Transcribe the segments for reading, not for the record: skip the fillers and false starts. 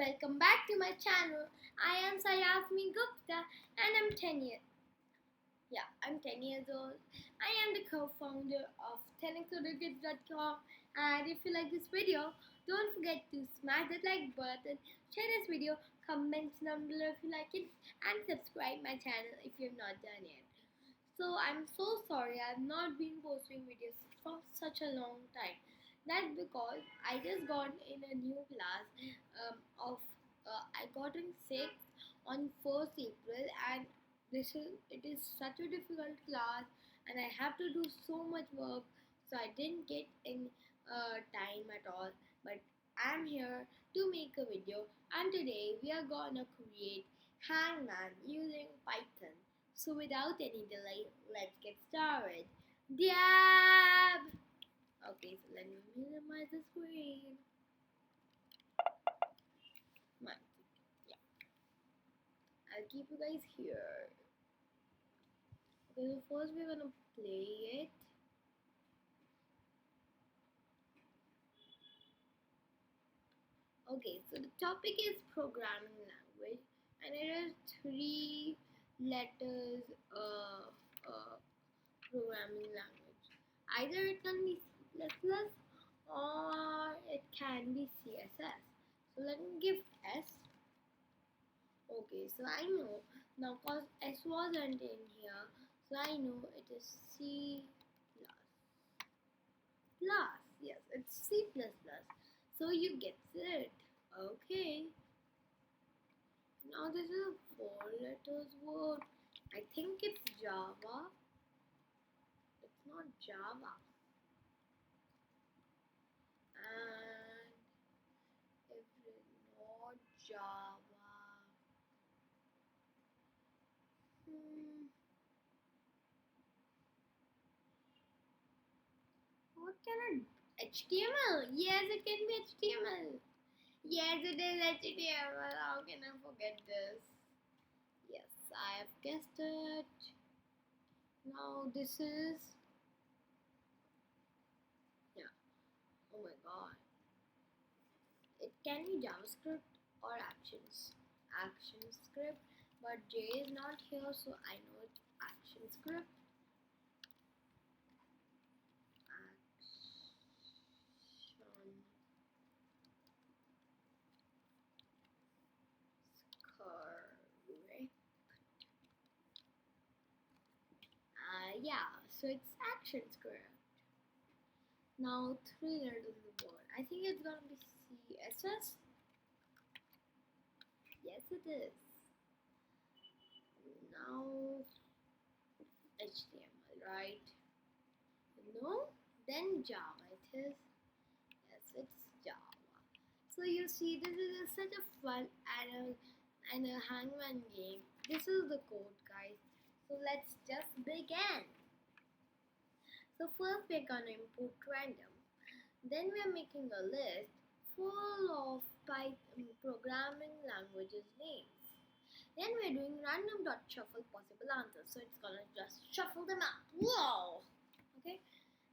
welcome back to my channel. I am Saiasmi Gupta and I'm 10 years old. I am the co-founder of 10xotherkids.com, and if you like this video, don't forget to smash that like button, share this video, comment down below if you like it, and subscribe my channel if you have not done yet. So I'm so sorry I've not been posting videos for such a long time. That's because I just got in a new class of I got in 6th on 1st April, and it is such a difficult class and I have to do so much work, so I didn't get in time at all. But I'm here to make a video, and today we are gonna create Hangman using Python. So without any delay, let's get started. Dab! Okay, so let me minimize the screen. Yeah, I'll keep you guys here. Okay, so first we're gonna play it. Okay, so the topic is programming language, and it is 3 letters programming language. Either it can be C++ or it can be CSS. So let me give S. Okay, so I know now cause S wasn't in here, so I know it is C++. Yes, it's C++. So you get it. Okay. Now this is a 4 letters word. I think it's Java. It's not Java. And if it's not Java, what can HTML? Yes, it can be HTML. Yes, it is HTML. How can I forget this? Yes, I have guessed it. Now this is, yeah. Oh my god. It can be JavaScript or ActionScript, but J is not here, so I know it's ActionScript. Yeah, so it's ActionScript. Now 3 letters in the word. I think it's gonna be CSS. Yes, it is. Now HTML, right? No? Then Java. It is. Yes, it's Java. So you see, this is such a fun and a Hangman game. This is the code, guys. So let's just begin. So first we're gonna input random. Then we're making a list full of Python programming languages names. Then we're doing random.shuffle possible answers. So it's gonna just shuffle them out. Whoa! Okay.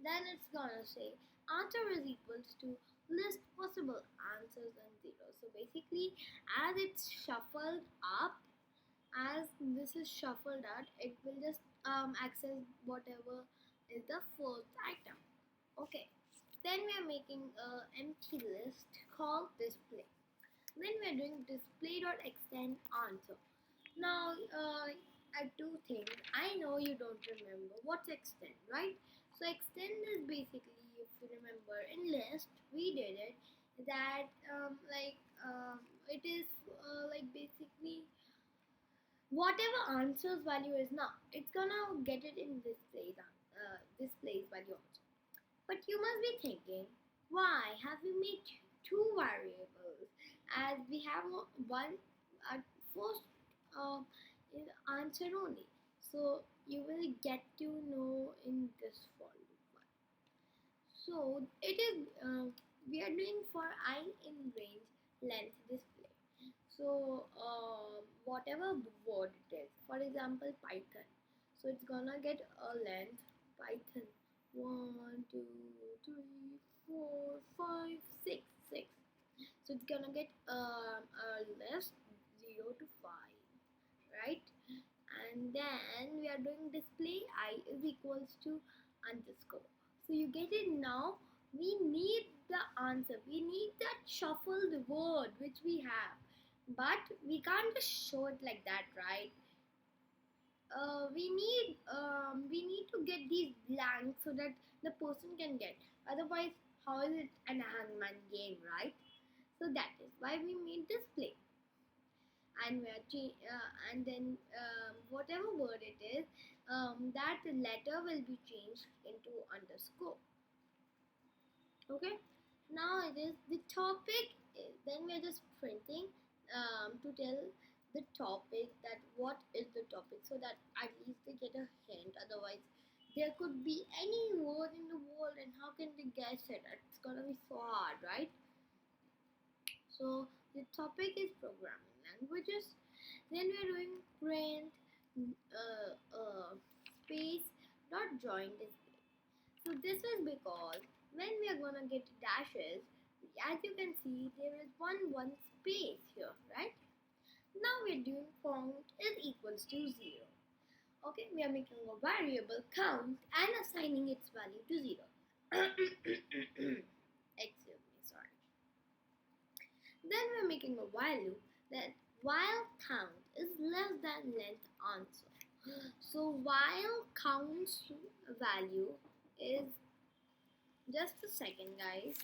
Then it's gonna say answer is equals to list possible answers and zeros. So basically, as it's shuffled up, as this is shuffled out, it will just access whatever is the first item. Okay. Then we are making an empty list called display. Then we are doing display.extend answer. Now, I do things. I know you don't remember what's extend, right? So extend is basically, if you remember in list, we did it. That it is like basically whatever answers value is now, it's gonna get it in displays value also. But you must be thinking, why have we made 2 variables? As we have one at first is answer only. So you will get to know in this following one. So it is we are doing for I in range length display. So whatever word it is, for example Python, so it's gonna get a length Python 1 2 3 4 5 6 6. So it's gonna get a list 0 to 5, right? And then we are doing display I is equals to underscore. So you get it now. We need the answer. We need that shuffled word which we have, but we can't just show it like that, right? We need to get these blanks so that the person can get. Otherwise, how is it an hangman game, right? So that is why we made display, and we are and then whatever word it is, that letter will be changed into underscore. Okay. Now it is the topic. Then we are just printing to tell the topic, that what is the topic, so that at least they get a hint. Otherwise, there could be any word in the world, and how can they guess it? It's gonna be so hard, right? So the topic is programming languages. Then we are doing print space dot join display. So this is because when we are gonna get dashes, as you can see, there is one space here, right? Now we're doing count is equals to 0. Okay, we are making a variable count and assigning its value to 0. Excuse me, sorry. Then we're making a while loop that while count is less than length answer. So while count's value is, just a second guys.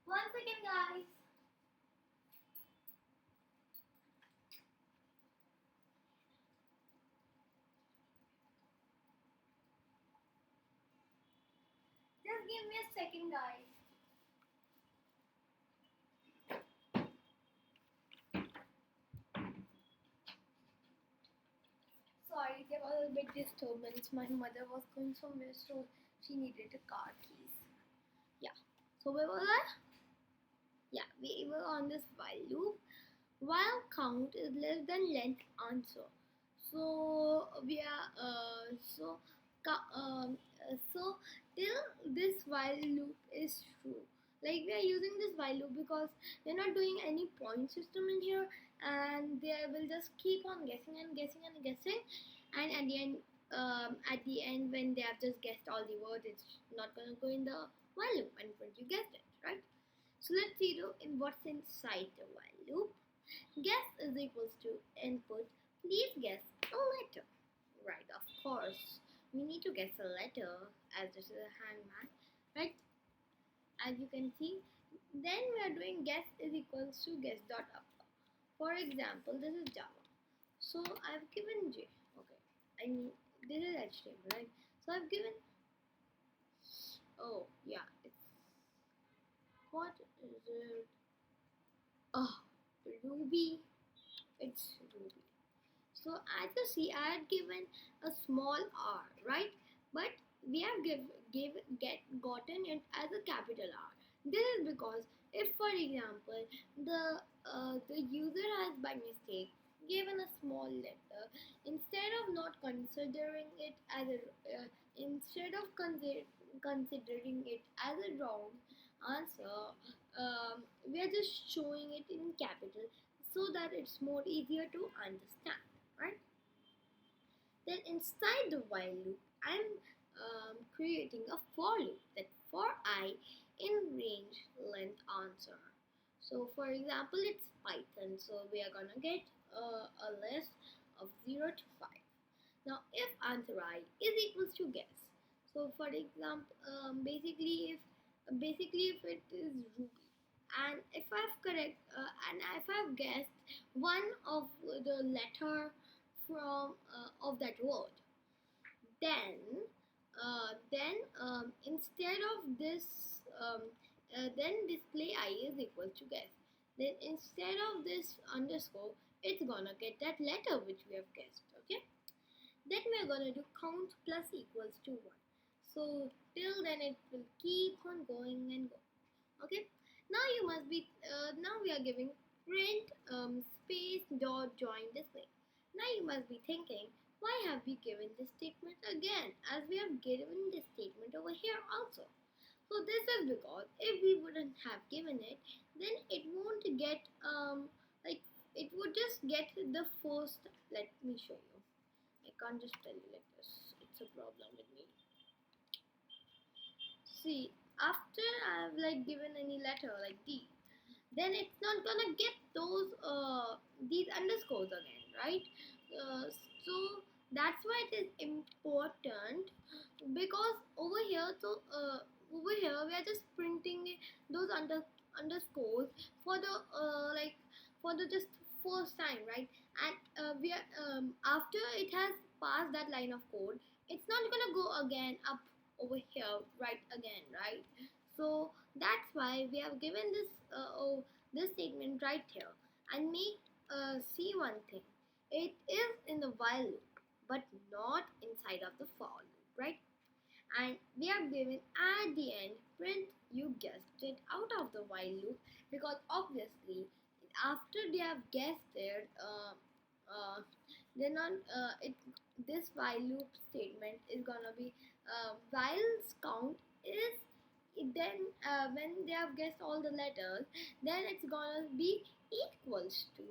One second guys. Just give me a second guys. Sorry, there was a bit disturbance. My mother was going somewhere, so she needed a car keys. Yeah. So where was I? Yeah, we were on this while loop. While count is less than length answer. So we are so till this while loop is true. Like we are using this while loop because we're not doing any point system in here, and they will just keep on guessing and guessing and guessing, and at the end when they have just guessed all the words, it's not gonna go in the while loop, and once you guessed it, right? So let's see in what's inside the while loop. Guess is equals to input. Please guess a letter. Right, of course. We need to guess a letter, as this is a hangman, right? As you can see. Then we are doing guess is equals to guess dot up. For example, this is Java. So I've given J. Okay. I mean, this is HTML, right? So I've given. Oh yeah, it's what is it? Oh, Ruby. It's Ruby. So as you see, I had given a small r, right? But we have gotten it as a capital R. This is because if, for example, the user has by mistake given a small letter, instead of not considering it as a instead of considering it as a wrong answer, we are just showing it in capital so that it's more easier to understand, right? Then inside the while loop, I'm creating a for loop, that for I in range length answer. So for example, it's Python, so we are gonna get a list of 0 to 5. Now if answer I is equals to guess, so for example, basically if it is Ruby, and if I've correct and if I've guessed one of the letter from of that word, then instead of this then display I is equal to guess. Then instead of this underscore, it's gonna get that letter which we have guessed. Okay. Then we are gonna do count plus equals to 1. So till then it will keep on going and going. Okay. Now you must be now we are giving print space .join display. Now you must be thinking, why have we given this statement again, as we have given this statement over here also? So this is because if we wouldn't have given it, then it won't get like it would just get the first. Let me show you. I can't just tell you like this. It's a problem with me. See, after I've like given any letter like D, then it's not gonna get those these underscores again, right? Uh, so that's why it is important, because over here we are just printing those underscores for the like for the just first time, right? And we are after it has passed that line of code, it's not gonna go again up over here right again, right? So that's why we have given this segment right here. And make see one thing, it is in the while loop but not inside of the for loop, right? And we have given at the end print, you guessed it, out of the while loop, because obviously after they have guessed it, they're not it this while loop statement is gonna be while's count is then when they have guessed all the letters, then it's gonna be equals to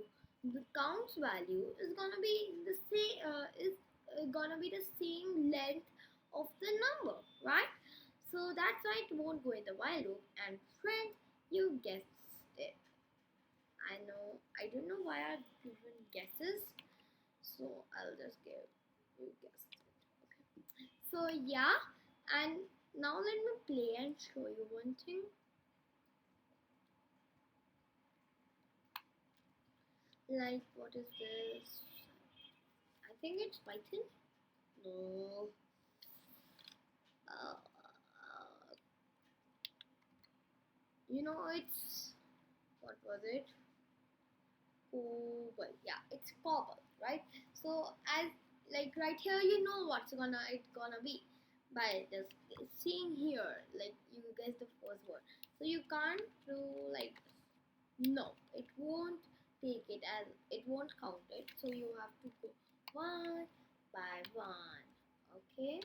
the counts value is gonna be the same is gonna be the same length of the number, right? So that's why it won't go in the while loop. And friend, you guessed it. I know, I don't know why I've given guesses, so I'll just give you guessed it. Okay. So yeah, and now let me play and show you one thing. Like, what is this? I think it's Python. No. Uh, you know, it's, what was it? Oh, well, yeah, it's cobble, right? So as like right here, you know what's it's gonna be by just seeing here, like you guess the first word. So you can't do like this. No, it won't take it as it won't count it. So you have to go one by one. Okay,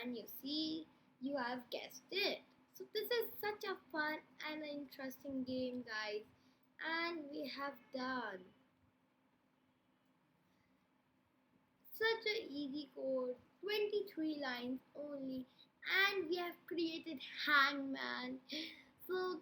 and you see you have guessed it. So this is such a fun and interesting game, guys, and we have done such a easy code, 23 lines only, and we have created Hangman. So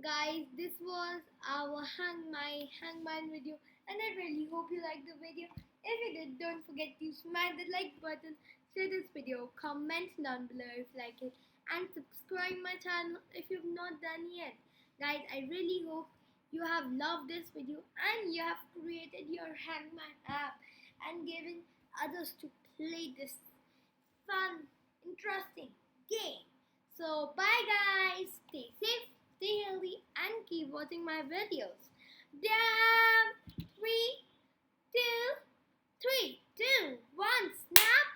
guys, this was our Hangman video, and I really hope you liked the video. If you did, don't forget to smash the like button, share this video, comment down below if you like it, and subscribe my channel if you've not done yet. Guys, I really hope you have loved this video and you have created your Hangman app and given others to play this fun, interesting game. So bye guys, stay safe, stay healthy, and keep watching my videos. Damn! 3, 2, 3, 2, 1, snap!